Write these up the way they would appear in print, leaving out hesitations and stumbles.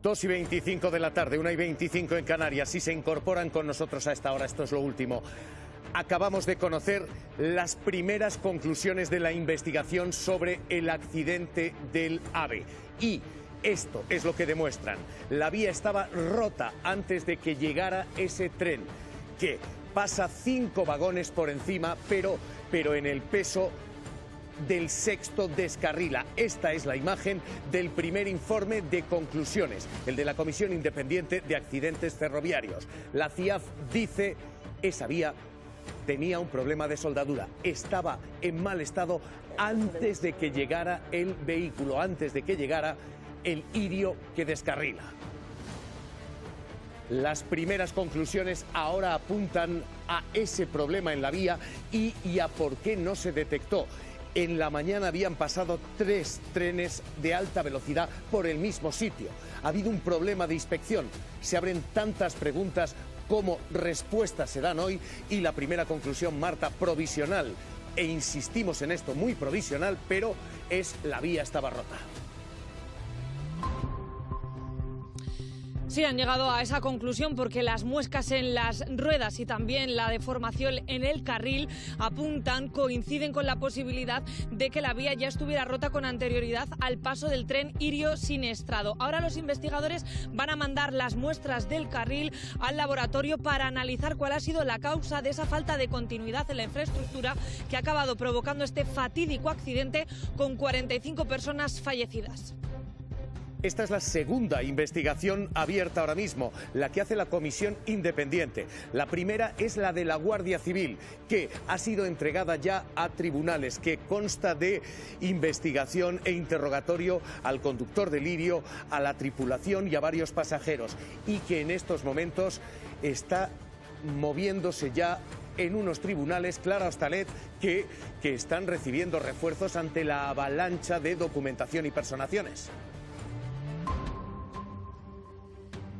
2:25 de la tarde, 1:25 en Canarias. Si se incorporan con nosotros a esta hora, esto es lo último. Acabamos de conocer las primeras conclusiones de la investigación sobre el accidente del AVE. Y esto es lo que demuestran. La vía estaba rota antes de que llegara ese tren, que pasa 5 vagones por encima, pero en el peso del sexto descarrila. Esta es la imagen del primer informe de conclusiones, el de la Comisión Independiente de Accidentes Ferroviarios. La CIAF dice esa vía tenía un problema de soldadura, estaba en mal estado antes de que llegara el vehículo, antes de que llegara el irio que descarrila. Las primeras conclusiones ahora apuntan a ese problema en la vía y a por qué no se detectó. En la mañana habían pasado 3 trenes de alta velocidad por el mismo sitio. Ha habido un problema de inspección. Se abren tantas preguntas como respuestas se dan hoy y la primera conclusión, Marta, provisional. E insistimos en esto, muy provisional, pero la vía estaba rota. Sí, han llegado a esa conclusión porque las muescas en las ruedas y también la deformación en el carril coinciden con la posibilidad de que la vía ya estuviera rota con anterioridad al paso del tren Irio siniestrado. Ahora los investigadores van a mandar las muestras del carril al laboratorio para analizar cuál ha sido la causa de esa falta de continuidad en la infraestructura que ha acabado provocando este fatídico accidente con 45 personas fallecidas. Esta es la segunda investigación abierta ahora mismo, la que hace la Comisión Independiente. La primera es la de la Guardia Civil, que ha sido entregada ya a tribunales, que consta de investigación e interrogatorio al conductor del Irio, a la tripulación y a varios pasajeros, y que en estos momentos está moviéndose ya en unos tribunales, Clara Hostalet, que están recibiendo refuerzos ante la avalancha de documentación y personaciones.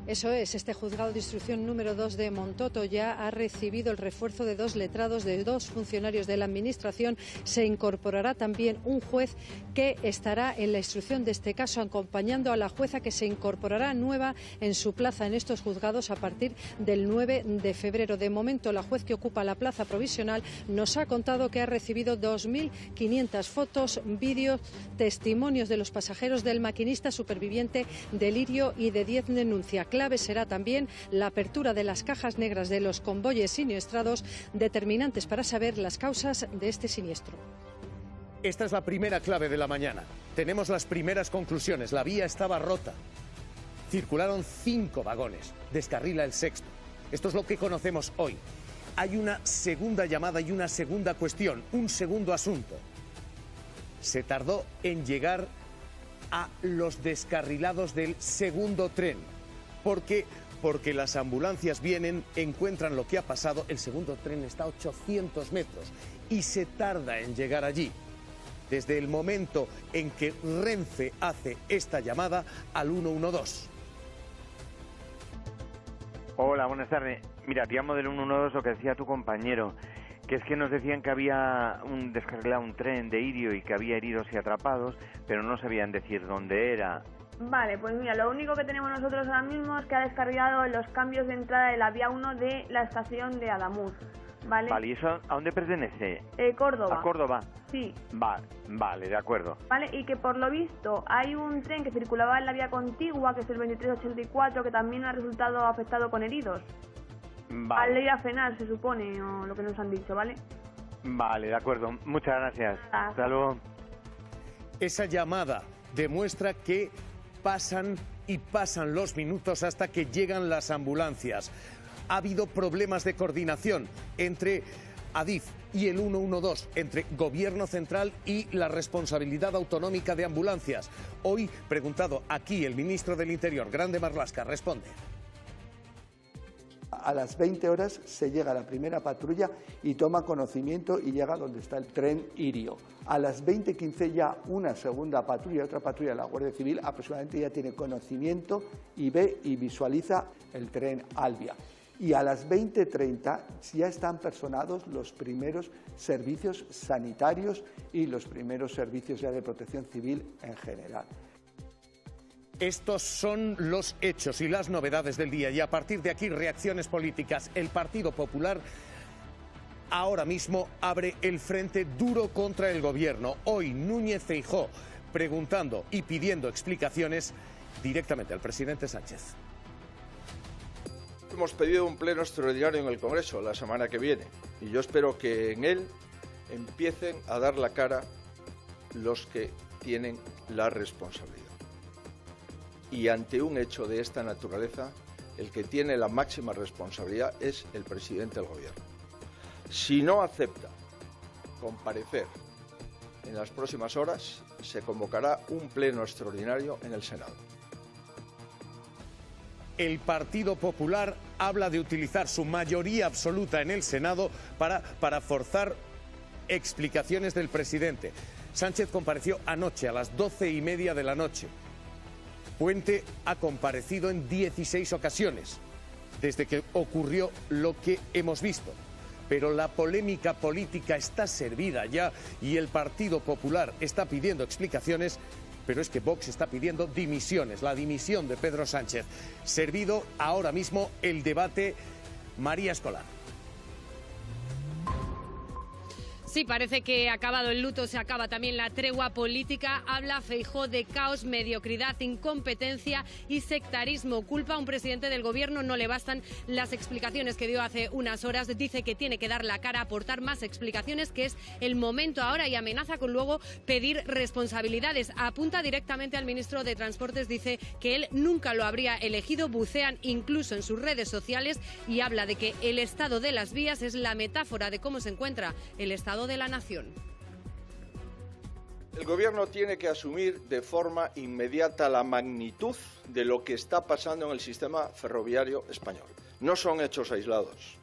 Eso es, este juzgado de instrucción número 2 de Montoto ya ha recibido el refuerzo de 2 letrados, de 2 funcionarios de la Administración. Se incorporará también un juez que estará en la instrucción de este caso, acompañando a la jueza que se incorporará nueva en su plaza en estos juzgados a partir del 9 de febrero. De momento, la juez que ocupa la plaza provisional nos ha contado que ha recibido 2.500 fotos, vídeos, testimonios de los pasajeros, del maquinista superviviente del Irio y de 10 denuncias. Clave será también la apertura de las cajas negras de los convoyes siniestrados, determinantes para saber las causas de este siniestro. Esta es la primera clave de la mañana. Tenemos las primeras conclusiones. La vía estaba rota. Circularon 5 vagones. Descarrila el sexto. Esto es lo que conocemos hoy. Hay una segunda llamada y una segunda cuestión, un segundo asunto. Se tardó en llegar a los descarrilados del segundo tren. Porque las ambulancias vienen, encuentran lo que ha pasado, el segundo tren está a 800 metros y se tarda en llegar allí. Desde el momento en que Renfe hace esta llamada al 112. Hola, buenas tardes. Mira, te llamo del 112, lo que decía tu compañero, que es que nos decían que había descarrilado un tren de Irio y que había heridos y atrapados, pero no sabían decir dónde era. Vale, pues mira, lo único que tenemos nosotros ahora mismo es que ha descarrilado los cambios de entrada de la vía 1 de la estación de Adamuz, ¿vale? Vale, ¿y eso a dónde pertenece? Córdoba. ¿A Córdoba? Sí. Vale, de acuerdo. Vale, y que por lo visto hay un tren que circulaba en la vía contigua, que es el 2384, que también ha resultado afectado con heridos. Vale. Al ir a frenar, se supone, o lo que nos han dicho, ¿vale? Vale, de acuerdo. Muchas gracias. Hasta luego. Esa llamada demuestra que pasan los minutos hasta que llegan las ambulancias. Ha habido problemas de coordinación entre Adif y el 112, entre Gobierno Central y la responsabilidad autonómica de ambulancias. Hoy, preguntado aquí, el ministro del Interior, Grande Marlaska, responde. A las 20 horas se llega a la primera patrulla y toma conocimiento y llega donde está el tren Irio. A las 20:15 ya una segunda patrulla, otra patrulla de la Guardia Civil aproximadamente ya tiene conocimiento y ve y visualiza el tren Albia. Y a las 20:30 ya están personados los primeros servicios sanitarios y los primeros servicios ya de protección civil en general. Estos son los hechos y las novedades del día y a partir de aquí reacciones políticas. El Partido Popular ahora mismo abre el frente duro contra el gobierno. Hoy Núñez Feijóo preguntando y pidiendo explicaciones directamente al presidente Sánchez. Hemos pedido un pleno extraordinario en el Congreso la semana que viene y yo espero que en él empiecen a dar la cara los que tienen la responsabilidad. Y ante un hecho de esta naturaleza, el que tiene la máxima responsabilidad es el presidente del Gobierno. Si no acepta comparecer en las próximas horas, se convocará un pleno extraordinario en el Senado. El Partido Popular habla de utilizar su mayoría absoluta en el Senado para forzar explicaciones del presidente. Sánchez compareció anoche a las 12:30 de la noche. Puente ha comparecido en 16 ocasiones desde que ocurrió lo que hemos visto. Pero la polémica política está servida ya y el Partido Popular está pidiendo explicaciones, pero es que Vox está pidiendo dimisiones, la dimisión de Pedro Sánchez. Servido ahora mismo el debate. María Escolar. Sí, parece que acabado el luto se acaba también la tregua política. Habla Feijóo de caos, mediocridad, incompetencia y sectarismo. Culpa a un presidente del gobierno, no le bastan las explicaciones que dio hace unas horas. Dice que tiene que dar la cara, aportar más explicaciones, que es el momento ahora y amenaza con luego pedir responsabilidades. Apunta directamente al ministro de Transportes, dice que él nunca lo habría elegido. Bucean incluso en sus redes sociales y habla de que el estado de las vías es la metáfora de cómo se encuentra el estado de la nación. El Gobierno tiene que asumir de forma inmediata la magnitud de lo que está pasando en el sistema ferroviario español. No son hechos aislados.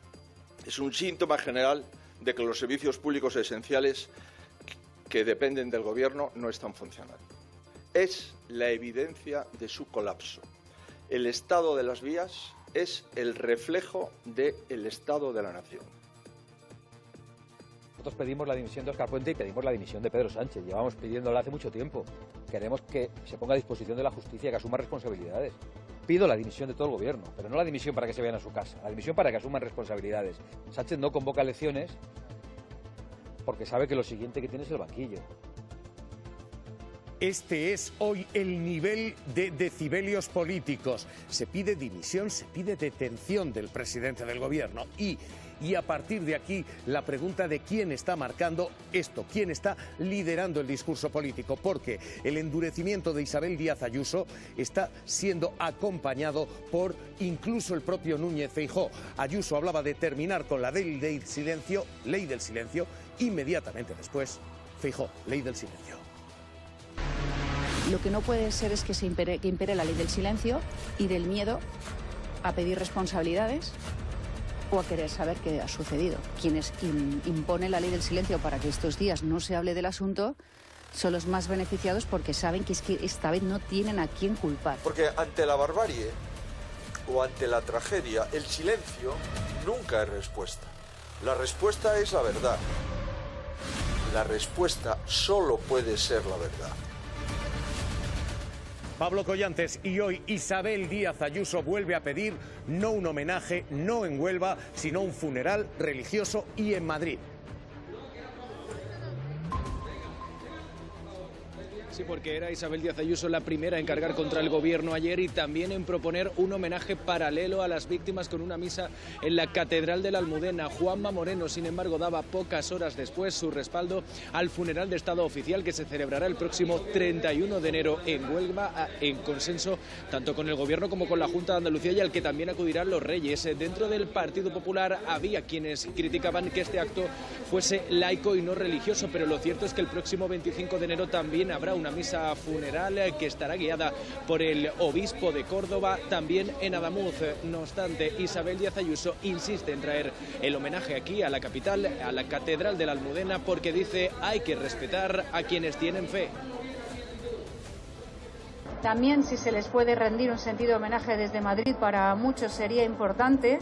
Es un síntoma general de que los servicios públicos esenciales que dependen del Gobierno no están funcionando. Es la evidencia de su colapso. El estado de las vías es el reflejo del estado de la nación. Nosotros pedimos la dimisión de Óscar Puente y pedimos la dimisión de Pedro Sánchez. Llevamos pidiéndola hace mucho tiempo. Queremos que se ponga a disposición de la justicia, que asuma responsabilidades. Pido la dimisión de todo el gobierno, pero no la dimisión para que se vayan a su casa, la dimisión para que asuman responsabilidades. Sánchez no convoca elecciones porque sabe que lo siguiente que tiene es el banquillo. Este es hoy el nivel de decibelios políticos. Se pide dimisión, se pide detención del presidente del gobierno y a partir de aquí la pregunta de quién está marcando esto, quién está liderando el discurso político, porque el endurecimiento de Isabel Díaz Ayuso está siendo acompañado por incluso el propio Núñez Feijóo. Ayuso hablaba de terminar con la ley del silencio, inmediatamente después Feijóo, ley del silencio. Lo que no puede ser es que impere la ley del silencio y del miedo a pedir responsabilidades o a querer saber qué ha sucedido. Quien impone la ley del silencio para que estos días no se hable del asunto son los más beneficiados porque saben que esta vez no tienen a quién culpar. Porque ante la barbarie o ante la tragedia, el silencio nunca es respuesta. La respuesta es la verdad. La respuesta solo puede ser la verdad. Pablo Collantes, y hoy Isabel Díaz Ayuso vuelve a pedir no un homenaje, no en Huelva, sino un funeral religioso y en Madrid. Sí, porque era Isabel Díaz Ayuso la primera en cargar contra el gobierno ayer y también en proponer un homenaje paralelo a las víctimas con una misa en la Catedral de la Almudena. Juanma Moreno, sin embargo, daba pocas horas después su respaldo al funeral de Estado oficial que se celebrará el próximo 31 de enero en Huelva, en consenso tanto con el gobierno como con la Junta de Andalucía y al que también acudirán los reyes. Dentro del Partido Popular había quienes criticaban que este acto fuese laico y no religioso, pero lo cierto es que el próximo 25 de enero también habrá una misa funeral que estará guiada por el obispo de Córdoba, también en Adamuz. No obstante, Isabel Díaz Ayuso insiste en traer el homenaje aquí a la capital, a la Catedral de la Almudena, porque dice hay que respetar a quienes tienen fe. También, si se les puede rendir un sentido homenaje desde Madrid, para muchos sería importante,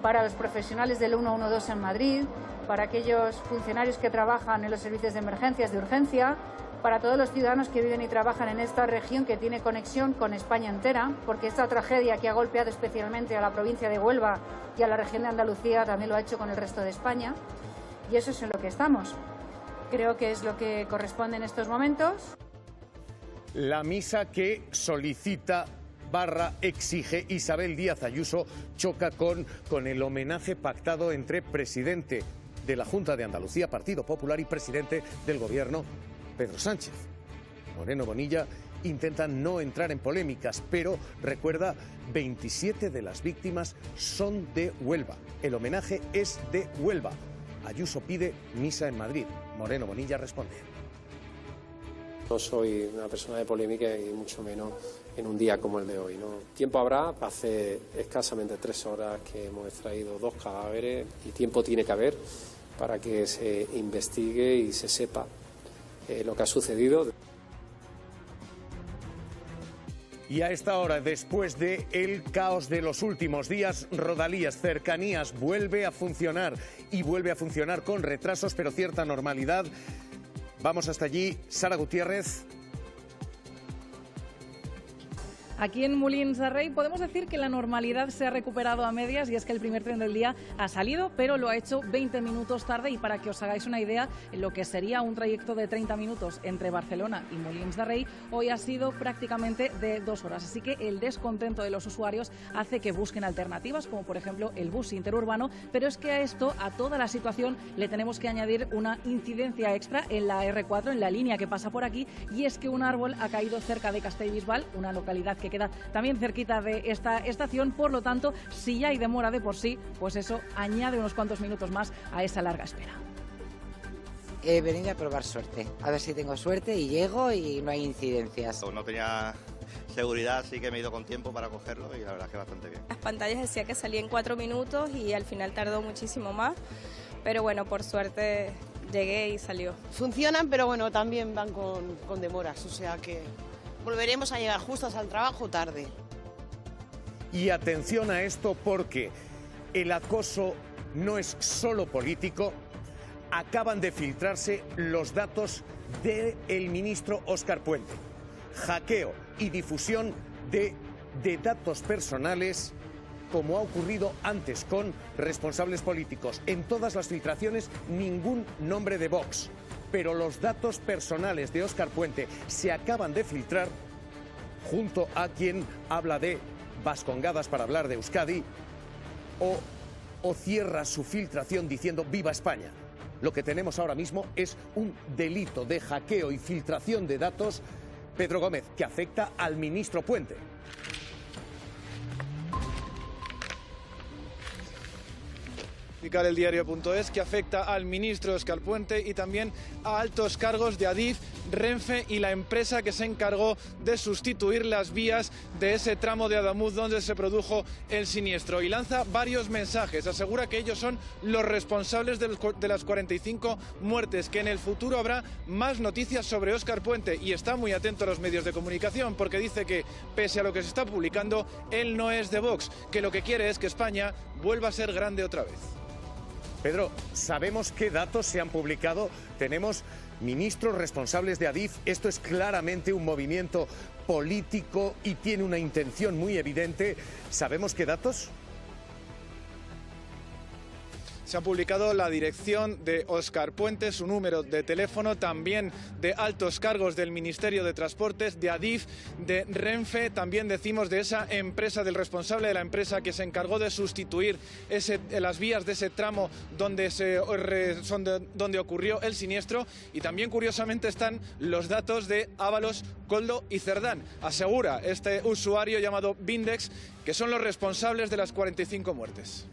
para los profesionales del 112 en Madrid, para aquellos funcionarios que trabajan en los servicios de emergencias, de urgencia, para todos los ciudadanos que viven y trabajan en esta región, que tiene conexión con España entera, porque esta tragedia que ha golpeado especialmente a la provincia de Huelva y a la región de Andalucía también lo ha hecho con el resto de España, y eso es en lo que estamos. Creo que es lo que corresponde en estos momentos. La misa que solicita / exige Isabel Díaz Ayuso choca con el homenaje pactado entre presidente de la Junta de Andalucía, Partido Popular, y presidente del Gobierno, Pedro Sánchez. Moreno Bonilla intenta no entrar en polémicas, pero recuerda, 27 de las víctimas son de Huelva. El homenaje es de Huelva. Ayuso pide misa en Madrid. Moreno Bonilla responde. No soy una persona de polémica y mucho menos en un día como el de hoy, ¿no? Tiempo habrá, hace escasamente 3 horas que hemos extraído 2 cadáveres y tiempo tiene que haber para que se investigue y se sepa lo que ha sucedido. Y a esta hora, después de el caos de los últimos días, Rodalías, Cercanías vuelve a funcionar y vuelve a funcionar con retrasos pero cierta normalidad. Vamos hasta allí, Sara Gutiérrez. Aquí en Molins de Rey podemos decir que la normalidad se ha recuperado a medias, y es que el primer tren del día ha salido, pero lo ha hecho 20 minutos tarde, y para que os hagáis una idea, lo que sería un trayecto de 30 minutos entre Barcelona y Molins de Rey, hoy ha sido prácticamente de 2 horas. Así que el descontento de los usuarios hace que busquen alternativas, como por ejemplo el bus interurbano, pero es que a esto, a toda la situación, le tenemos que añadir una incidencia extra en la R4, en la línea que pasa por aquí, y es que un árbol ha caído cerca de Castellbisbal, una localidad que queda también cerquita de esta estación. Por lo tanto, si ya hay demora de por sí, pues eso añade unos cuantos minutos más a esa larga espera. He venido a probar suerte, a ver si tengo suerte y llego y no hay incidencias. No tenía seguridad, así que me he ido con tiempo para cogerlo y la verdad es que bastante bien. Las pantallas decía que salía en 4 minutos y al final tardó muchísimo más, pero bueno, por suerte llegué y salió. Funcionan, pero bueno, también van con demoras, o sea que volveremos a llegar justos al trabajo tarde. Y atención a esto, porque el acoso no es solo político. Acaban de filtrarse los datos del ministro Óscar Puente. Hackeo y difusión de datos personales, como ha ocurrido antes con responsables políticos. En todas las filtraciones, ningún nombre de Vox. Pero los datos personales de Óscar Puente se acaban de filtrar, junto a quien habla de vascongadas para hablar de Euskadi, o cierra su filtración diciendo ¡Viva España! Lo que tenemos ahora mismo es un delito de hackeo y filtración de datos, Pedro Gómez, que afecta al ministro Puente. El diario.es, que afecta al ministro Óscar Puente y también a altos cargos de Adif, Renfe y la empresa que se encargó de sustituir las vías de ese tramo de Adamuz donde se produjo el siniestro. Y lanza varios mensajes, asegura que ellos son los responsables de las 45 muertes, que en el futuro habrá más noticias sobre Óscar Puente, y está muy atento a los medios de comunicación porque dice que, pese a lo que se está publicando, él no es de Vox, que lo que quiere es que España vuelva a ser grande otra vez. Pedro, ¿sabemos qué datos se han publicado? Tenemos ministros responsables de Adif. Esto es claramente un movimiento político y tiene una intención muy evidente. ¿Sabemos qué datos? Se ha publicado la dirección de Óscar Puente, su número de teléfono, también de altos cargos del Ministerio de Transportes, de Adif, de Renfe, también decimos de esa empresa, del responsable de la empresa que se encargó de sustituir las vías de ese tramo donde ocurrió el siniestro, y también curiosamente están los datos de Ábalos, Koldo y Cerdán. Asegura este usuario llamado Vindex que son los responsables de las 45 muertes.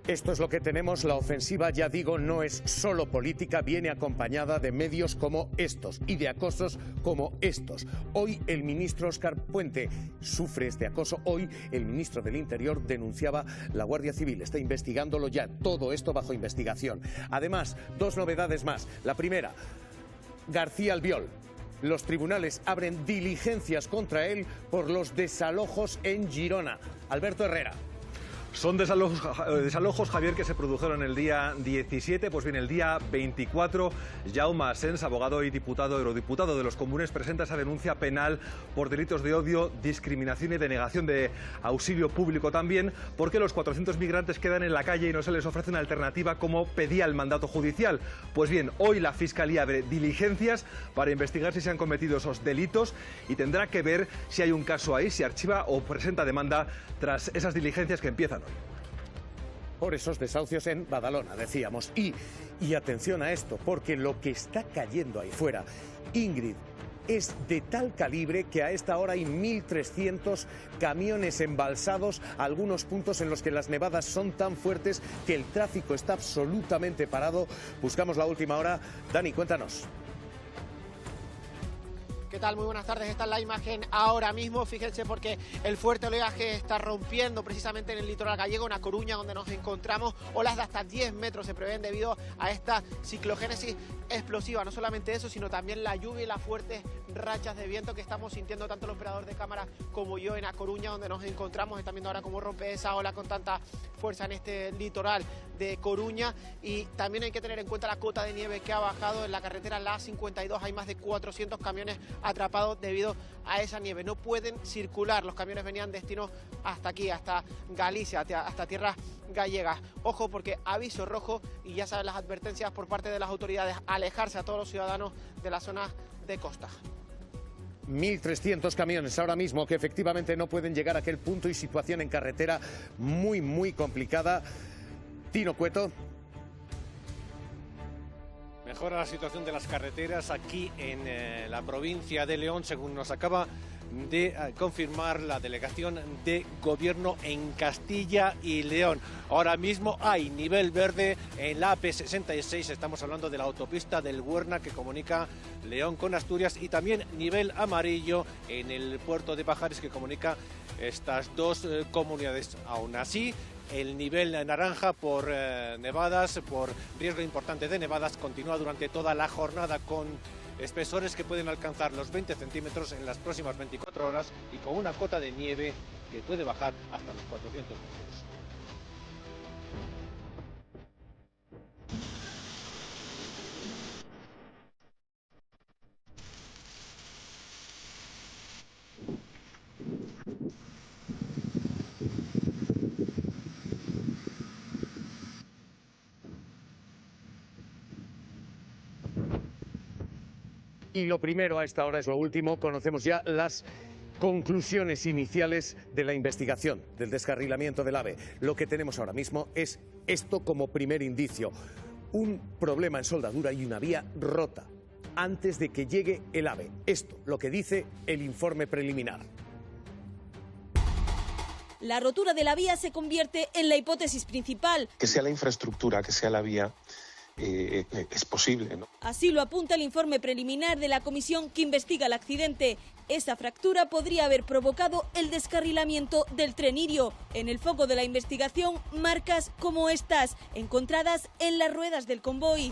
Esto es lo que tenemos. La ofensiva, ya digo, no es solo política, viene acompañada de medios como estos y de acosos como estos. Hoy el ministro Óscar Puente sufre este acoso. Hoy el ministro del Interior denunciaba la Guardia Civil. Está investigándolo ya. Todo esto bajo investigación. Además, 2 novedades más. La primera, García Albiol. Los tribunales abren diligencias contra él por los desalojos en Girona. Alberto Herrera. Son desalojos, Javier, que se produjeron el día 17, pues bien, el día 24, Jaume Asens, abogado y eurodiputado de los Comunes, presenta esa denuncia penal por delitos de odio, discriminación y denegación de auxilio público también, porque los 400 migrantes quedan en la calle y no se les ofrece una alternativa como pedía el mandato judicial. Pues bien, hoy la Fiscalía abre diligencias para investigar si se han cometido esos delitos y tendrá que ver si hay un caso ahí, si archiva o presenta demanda tras esas diligencias que empiezan hoy. Por esos desahucios en Badalona, decíamos. Y atención a esto, porque lo que está cayendo ahí fuera, Ingrid, es de tal calibre que a esta hora hay 1.300 camiones embalsados, algunos puntos en los que las nevadas son tan fuertes que el tráfico está absolutamente parado. Buscamos la última hora. Dani, cuéntanos. ¿Qué tal? Muy buenas tardes. Esta es la imagen ahora mismo. Fíjense, porque el fuerte oleaje está rompiendo precisamente en el litoral gallego, en A Coruña, donde nos encontramos. Olas de hasta 10 metros se prevén debido a esta ciclogénesis explosiva. No solamente eso, sino también la lluvia y las fuertes rachas de viento que estamos sintiendo tanto el operador de cámara como yo en A Coruña, donde nos encontramos. Están viendo ahora cómo rompe esa ola con tanta fuerza en este litoral de Coruña. Y también hay que tener en cuenta la cota de nieve que ha bajado en la carretera, la A52. Hay más de 400 camiones atrapados debido a esa nieve. No pueden circular. Los camiones venían destino hasta aquí, hasta Galicia, hasta tierras gallegas. Ojo, porque aviso rojo y ya saben las advertencias por parte de las autoridades: alejarse a todos los ciudadanos de las zonas de costa. 1.300 camiones ahora mismo que efectivamente no pueden llegar a aquel punto y situación en carretera muy complicada. Tino Cueto. Mejora la situación de las carreteras aquí en la provincia de León, según nos acaba de confirmar la delegación de gobierno en Castilla y León. Ahora mismo hay nivel verde en la AP66, estamos hablando de la autopista del Huerna que comunica León con Asturias, y también nivel amarillo en el puerto de Pajares que comunica estas dos comunidades. Aún así, el nivel naranja por nevadas, por riesgo importante de nevadas, continúa durante toda la jornada con espesores que pueden alcanzar los 20 centímetros en las próximas 24 horas y con una cota de nieve que puede bajar hasta los 400 metros. Y lo primero a esta hora es lo último. Conocemos ya las conclusiones iniciales de la investigación del descarrilamiento del AVE. Lo que tenemos ahora mismo es esto como primer indicio: un problema en soldadura y una vía rota antes de que llegue el AVE. Esto, lo que dice el informe preliminar. La rotura de la vía se convierte en la hipótesis principal. Que sea la infraestructura, que sea la vía, es posible, ¿no? Así lo apunta el informe preliminar de la comisión que investiga el accidente. Esa fractura podría haber provocado el descarrilamiento del tren Irio. En el foco de la investigación, marcas como estas, encontradas en las ruedas del convoy.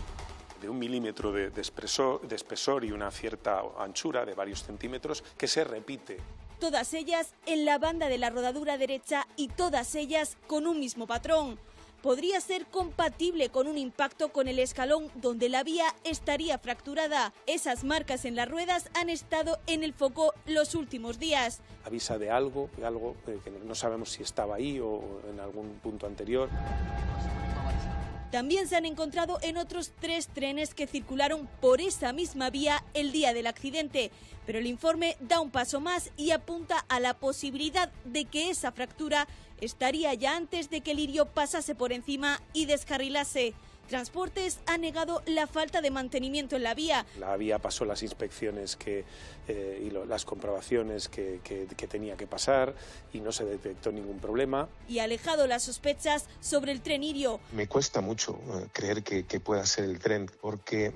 De 1 milímetro de espesor y una cierta anchura de varios centímetros que se repite. Todas ellas en la banda de la rodadura derecha y todas ellas con un mismo patrón. Podría ser compatible con un impacto con el escalón donde la vía estaría fracturada. Esas marcas en las ruedas han estado en el foco los últimos días. Avisa de algo que no sabemos si estaba ahí o en algún punto anterior. También se han encontrado en otros 3 trenes que circularon por esa misma vía el día del accidente. Pero el informe da un paso más y apunta a la posibilidad de que esa fractura estaría ya antes de que el Irio pasase por encima y descarrilase. Transportes ha negado la falta de mantenimiento en la vía. La vía pasó las inspecciones y las comprobaciones que tenía que pasar y no se detectó ningún problema. Y ha alejado las sospechas sobre el tren Irio. Me cuesta mucho creer que pueda ser el tren, porque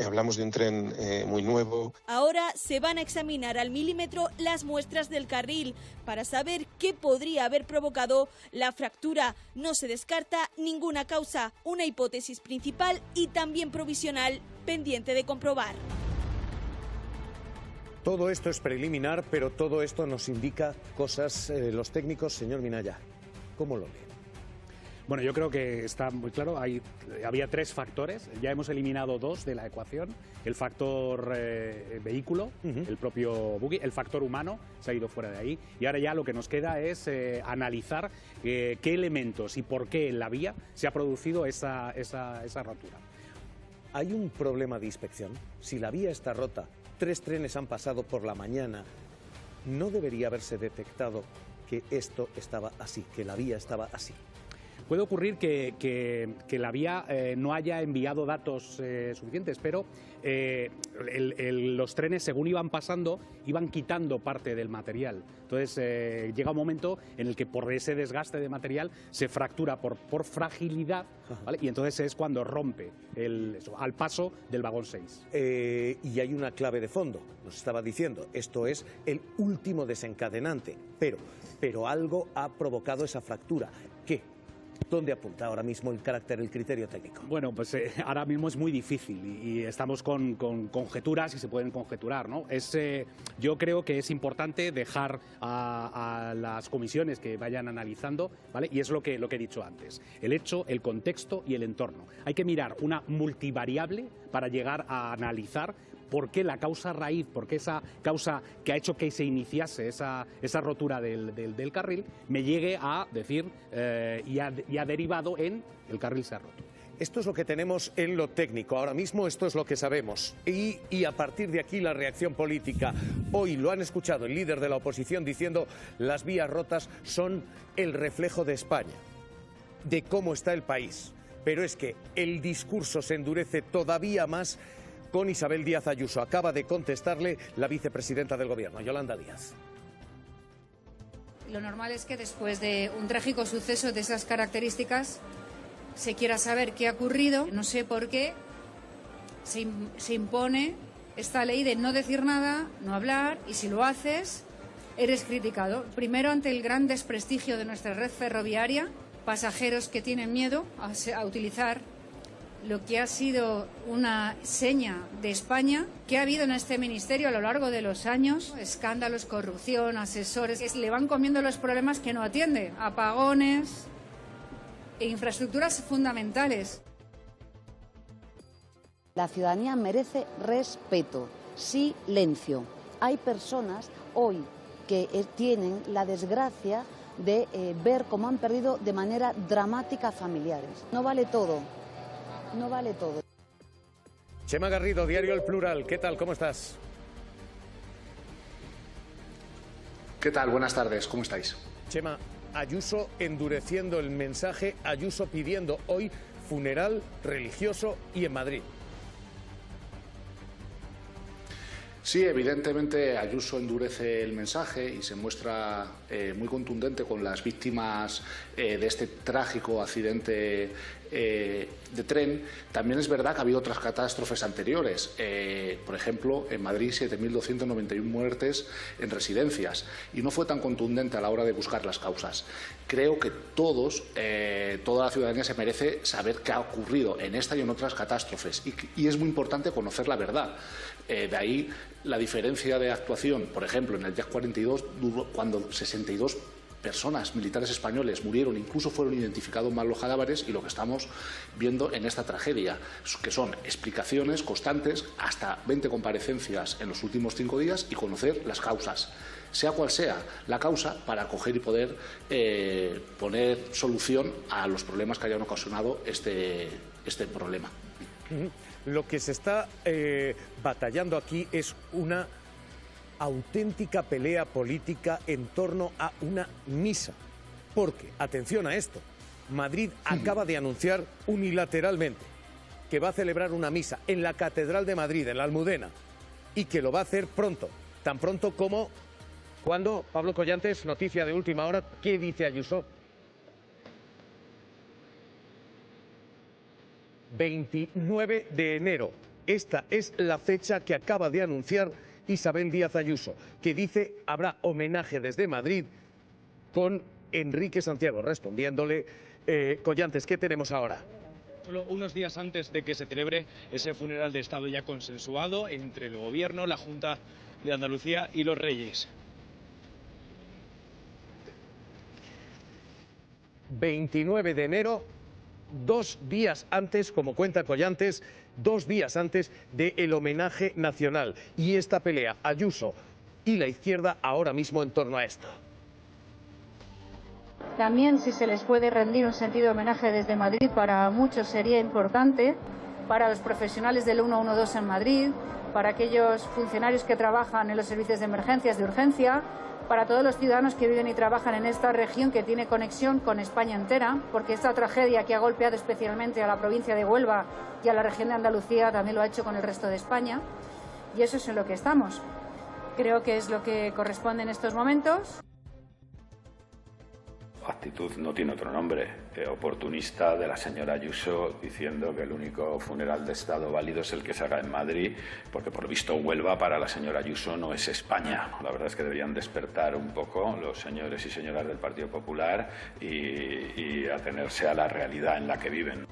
hablamos de un tren muy nuevo. Ahora se van a examinar al milímetro las muestras del carril para saber qué podría haber provocado la fractura. No se descarta ninguna causa, una hipótesis principal y también provisional, pendiente de comprobar. Todo esto es preliminar, pero todo esto nos indica cosas. Los técnicos, señor Minaya, ¿cómo lo leen? Bueno, yo creo que está muy claro. Había 3 factores. Ya hemos eliminado 2 de la ecuación. El factor vehículo, el propio buggy, el factor humano se ha ido fuera de ahí. Y ahora ya lo que nos queda es analizar qué elementos y por qué en la vía se ha producido esa rotura. ¿Hay un problema de inspección? Si la vía está rota, 3 trenes han pasado por la mañana, ¿no debería haberse detectado que esto estaba así, que la vía estaba así? Puede ocurrir que la vía no haya enviado datos suficientes, pero los trenes, según iban pasando, iban quitando parte del material. Entonces llega un momento en el que por ese desgaste de material se fractura por fragilidad, ¿vale? Y entonces es cuando rompe al paso del vagón 6. Y hay una clave de fondo, nos estaba diciendo, esto es el último desencadenante, pero algo ha provocado esa fractura. ¿Qué? ¿Dónde apunta ahora mismo el carácter, el criterio técnico? Bueno, pues ahora mismo es muy difícil y estamos con conjeturas y se pueden conjeturar, ¿no? Yo creo que es importante dejar a las comisiones que vayan analizando, ¿vale? Y es lo que he dicho antes. El hecho, el contexto y el entorno. Hay que mirar una multivariable para llegar a analizar por qué la causa raíz, por qué esa causa que ha hecho que se iniciase esa rotura del carril, me llegue a decir y ha derivado en el carril se ha roto. Esto es lo que tenemos en lo técnico. Ahora mismo esto es lo que sabemos. Y a partir de aquí la reacción política. Hoy lo han escuchado el líder de la oposición diciendo las vías rotas son el reflejo de España, de cómo está el país. Pero es que el discurso se endurece todavía más con Isabel Díaz Ayuso. Acaba de contestarle la vicepresidenta del Gobierno, Yolanda Díaz. Lo normal es que después de un trágico suceso de esas características se quiera saber qué ha ocurrido. No sé por qué se impone esta ley de no decir nada, no hablar, y si lo haces, eres criticado. Primero, ante el gran desprestigio de nuestra red ferroviaria, pasajeros que tienen miedo a utilizar lo que ha sido una seña de España que ha habido en este ministerio a lo largo de los años, escándalos, corrupción, asesores, que le van comiendo los problemas que no atiende, apagones e infraestructuras fundamentales. La ciudadanía merece respeto, silencio. Hay personas hoy que tienen la desgracia de ver cómo han perdido de manera dramática familiares. No vale todo. No vale todo. Chema Garrido, Diario El Plural. ¿Qué tal? ¿Cómo estás? ¿Qué tal? Buenas tardes. ¿Cómo estáis? Chema, Ayuso endureciendo el mensaje, Ayuso pidiendo hoy funeral religioso y en Madrid. Sí, evidentemente Ayuso endurece el mensaje y se muestra muy contundente con las víctimas de este trágico accidente de tren. También es verdad que ha habido otras catástrofes anteriores. Por ejemplo, en Madrid 7.291 muertes en residencias y no fue tan contundente a la hora de buscar las causas. Creo que toda la ciudadanía se merece saber qué ha ocurrido en esta y en otras catástrofes y es muy importante conocer la verdad. De ahí la diferencia de actuación, por ejemplo, en el Yak 42, cuando 62 personas, militares españoles, murieron, incluso fueron identificados mal los cadáveres, y lo que estamos viendo en esta tragedia, que son explicaciones constantes, hasta 20 comparecencias en los últimos 5 días y conocer las causas, sea cual sea la causa, para coger y poder poner solución a los problemas que hayan ocasionado este problema. Lo que se está batallando aquí es una auténtica pelea política en torno a una misa. Porque, atención a esto, Madrid acaba de anunciar unilateralmente que va a celebrar una misa en la Catedral de Madrid, en la Almudena, y que lo va a hacer pronto, tan pronto como... ¿Cuándo? Pablo Collantes, noticia de última hora, ¿qué dice Ayuso? 29 de enero. Esta es la fecha que acaba de anunciar Isabel Díaz Ayuso, que dice habrá homenaje desde Madrid con Enrique Santiago. Respondiéndole, Collantes, ¿qué tenemos ahora? Solo unos días antes de que se celebre ese funeral de Estado ya consensuado entre el Gobierno, la Junta de Andalucía y los Reyes. 29 de enero, 2 días antes, como cuenta Collantes, 2 días antes del homenaje nacional. Y esta pelea, Ayuso y la izquierda, ahora mismo en torno a esto. También, si se les puede rendir un sentido de homenaje desde Madrid, para muchos sería importante, para los profesionales del 112 en Madrid, para aquellos funcionarios que trabajan en los servicios de emergencias, de urgencia, para todos los ciudadanos que viven y trabajan en esta región que tiene conexión con España entera, porque esta tragedia que ha golpeado especialmente a la provincia de Huelva y a la región de Andalucía también lo ha hecho con el resto de España, y eso es en lo que estamos. Creo que es lo que corresponde en estos momentos. Actitud no tiene otro nombre, oportunista de la señora Ayuso, diciendo que el único funeral de Estado válido es el que se haga en Madrid, porque por visto Huelva para la señora Ayuso no es España. La verdad es que deberían despertar un poco los señores y señoras del Partido Popular y atenerse a la realidad en la que viven.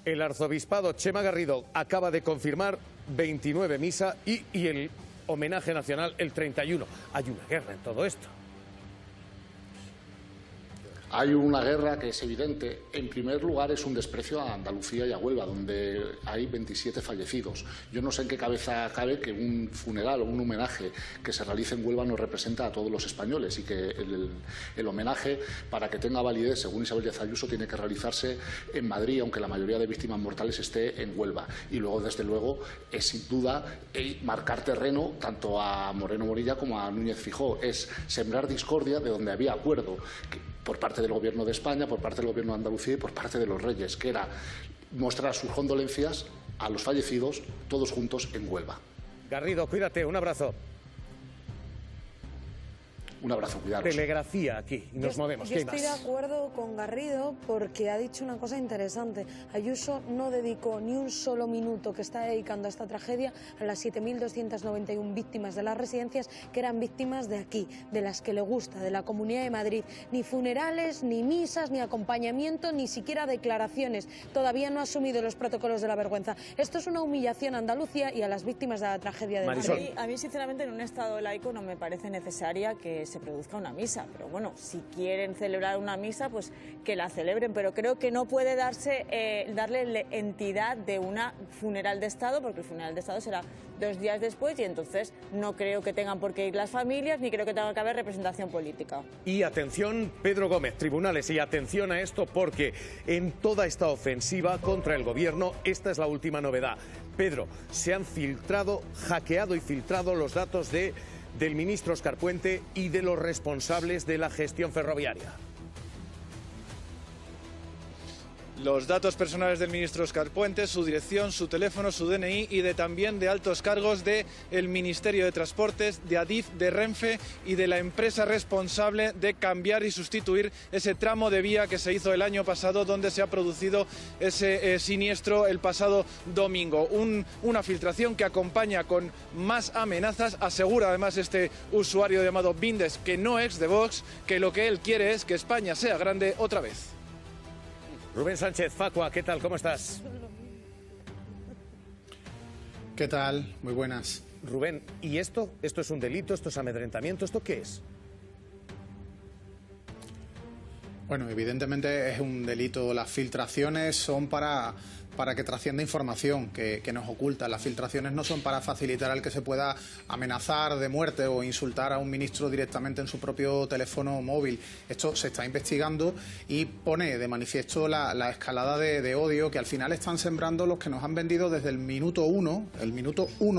El arzobispado Chema Garrido acaba de confirmar 29 misa y el homenaje nacional el 31. Hay una guerra en todo esto. Hay una guerra que es evidente. En primer lugar, es un desprecio a Andalucía y a Huelva, donde hay 27 fallecidos. Yo no sé en qué cabeza cabe que un funeral o un homenaje que se realice en Huelva no representa a todos los españoles y que el homenaje, para que tenga validez, según Isabel Díaz Ayuso, tiene que realizarse en Madrid, aunque la mayoría de víctimas mortales esté en Huelva. Y luego, desde luego, es sin duda marcar terreno tanto a Moreno Morilla como a Núñez Feijóo. Es sembrar discordia de donde había acuerdo por parte del Gobierno de España, por parte del Gobierno de Andalucía y por parte de los Reyes, que era mostrar sus condolencias a los fallecidos todos juntos en Huelva. Garrido, cuídate, un abrazo. Un abrazo, cuidaros. Telegrafía aquí, y nos movemos. Yo estoy de acuerdo con Garrido porque ha dicho una cosa interesante. Ayuso no dedicó ni un solo minuto que está dedicando a esta tragedia a las 7.291 víctimas de las residencias que eran víctimas de aquí, de las que le gusta, de la Comunidad de Madrid. Ni funerales, ni misas, ni acompañamiento, ni siquiera declaraciones. Todavía no ha asumido los protocolos de la vergüenza. Esto es una humillación a Andalucía y a las víctimas de la tragedia de Madrid. A mí, sinceramente, en un Estado laico no me parece necesaria que se produzca una misa, pero bueno, si quieren celebrar una misa, pues que la celebren, pero creo que no puede darle entidad de una funeral de Estado, porque el funeral de Estado será 2 días después y entonces no creo que tengan por qué ir las familias, ni creo que tenga que haber representación política. Y atención, Pedro Gómez, tribunales, y atención a esto porque en toda esta ofensiva contra el gobierno, esta es la última novedad. Pedro, se han hackeado y filtrado los datos del ministro Óscar Puente y de los responsables de la gestión ferroviaria. Los datos personales del ministro Óscar Puente, su dirección, su teléfono, su DNI y también de altos cargos del Ministerio de Transportes, de Adif, de Renfe y de la empresa responsable de cambiar y sustituir ese tramo de vía que se hizo el año pasado, donde se ha producido ese siniestro el pasado domingo. Una filtración que acompaña con más amenazas. Asegura además este usuario llamado Bindes, que no es de Vox, que lo que él quiere es que España sea grande otra vez. Rubén Sánchez, Facua, ¿qué tal? ¿Cómo estás? ¿Qué tal? Muy buenas. Rubén, ¿y esto? ¿Esto es un delito? ¿Esto es amedrentamiento? ¿Esto qué es? Bueno, evidentemente es un delito. Las filtraciones son para que trascienda información que nos oculta. Las filtraciones no son para facilitar al que se pueda amenazar de muerte o insultar a un ministro directamente en su propio teléfono móvil. Esto se está investigando y pone de manifiesto la escalada de odio que al final están sembrando los que nos han vendido desde el minuto uno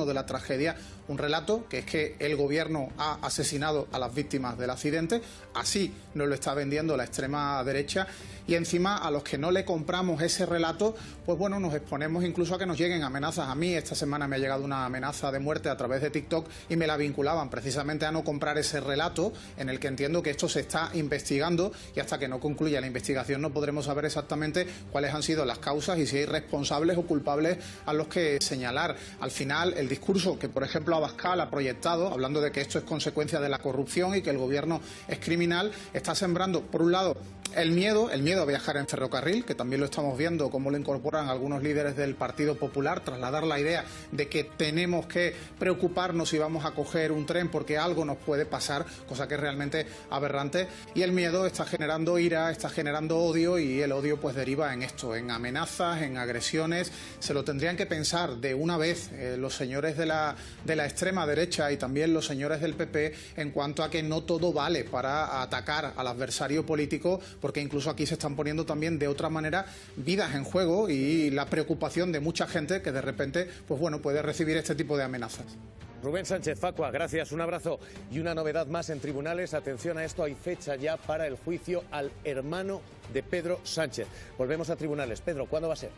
de la tragedia, un relato que es que el gobierno ha asesinado a las víctimas del accidente. Así nos lo está vendiendo la extrema derecha. Y encima a los que no le compramos ese relato, pues bueno, nos exponemos incluso a que nos lleguen amenazas. A mí esta semana me ha llegado una amenaza de muerte a través de TikTok y me la vinculaban precisamente a no comprar ese relato, en el que entiendo que esto se está investigando y hasta que no concluya la investigación no podremos saber exactamente cuáles han sido las causas y si hay responsables o culpables a los que señalar. Al final, el discurso que, por ejemplo, Abascal ha proyectado, hablando de que esto es consecuencia de la corrupción y que el gobierno es criminal, está sembrando, por un lado, El miedo a viajar en ferrocarril, que también lo estamos viendo, cómo lo incorporan algunos líderes del Partido Popular, trasladar la idea de que tenemos que preocuparnos si vamos a coger un tren porque algo nos puede pasar, cosa que es realmente aberrante. Y el miedo está generando ira, está generando odio, y el odio pues deriva en esto, en amenazas, en agresiones. Se lo tendrían que pensar de una vez los señores de la extrema derecha y también los señores del PP en cuanto a que no todo vale para atacar al adversario político, porque incluso aquí se están poniendo también de otra manera vidas en juego y la preocupación de mucha gente que de repente pues bueno, puede recibir este tipo de amenazas. Rubén Sánchez, Facua, gracias, un abrazo. Y una novedad más en tribunales, atención a esto, hay fecha ya para el juicio al hermano de Pedro Sánchez. Volvemos a tribunales. Pedro, ¿cuándo va a ser?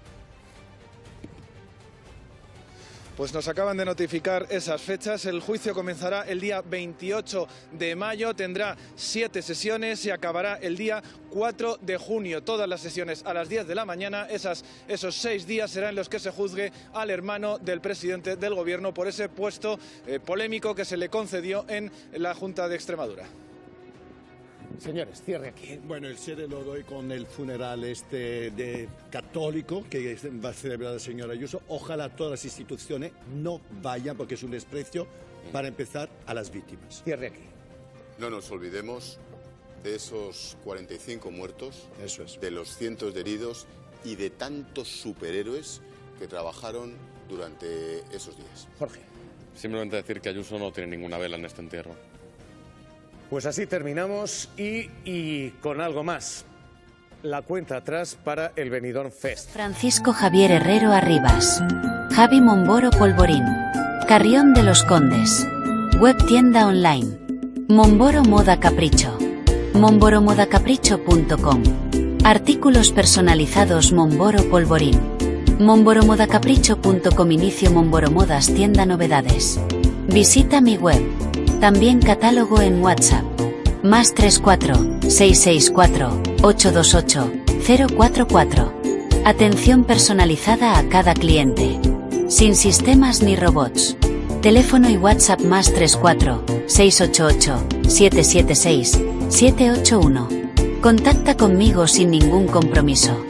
Pues nos acaban de notificar esas fechas. El juicio comenzará el día 28 de mayo, tendrá 7 sesiones y acabará el día 4 de junio. Todas las sesiones a las 10 de la mañana. Esos 6 días serán los que se juzgue al hermano del presidente del Gobierno por ese puesto polémico que se le concedió en la Junta de Extremadura. Señores, cierre aquí. Bueno, el cierre lo doy con el funeral de católico que va a celebrar la señora Ayuso. Ojalá todas las instituciones no vayan, porque es un desprecio, para empezar, a las víctimas. Cierre aquí. No nos olvidemos de esos 45 muertos, eso es, de los cientos de heridos y de tantos superhéroes que trabajaron durante esos días. Jorge. Simplemente decir que Ayuso no tiene ninguna vela en este entierro. Pues así terminamos y con algo más. La cuenta atrás para el Benidorm Fest. Francisco Javier Herrero Arribas. Javi Momboro Polvorín. Carrión de los Condes. Web tienda online. Momboro Moda Capricho. momboromodacapricho.com. Artículos personalizados Momboro Polvorín. momboromodacapricho.com. Inicio Momboro Modas tienda novedades. Visita mi web. También catálogo en WhatsApp. +34 664 828 044. Atención personalizada a cada cliente. Sin sistemas ni robots. Teléfono y WhatsApp +34 688 776 781. Contacta conmigo sin ningún compromiso.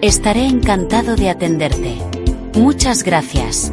Estaré encantado de atenderte. Muchas gracias.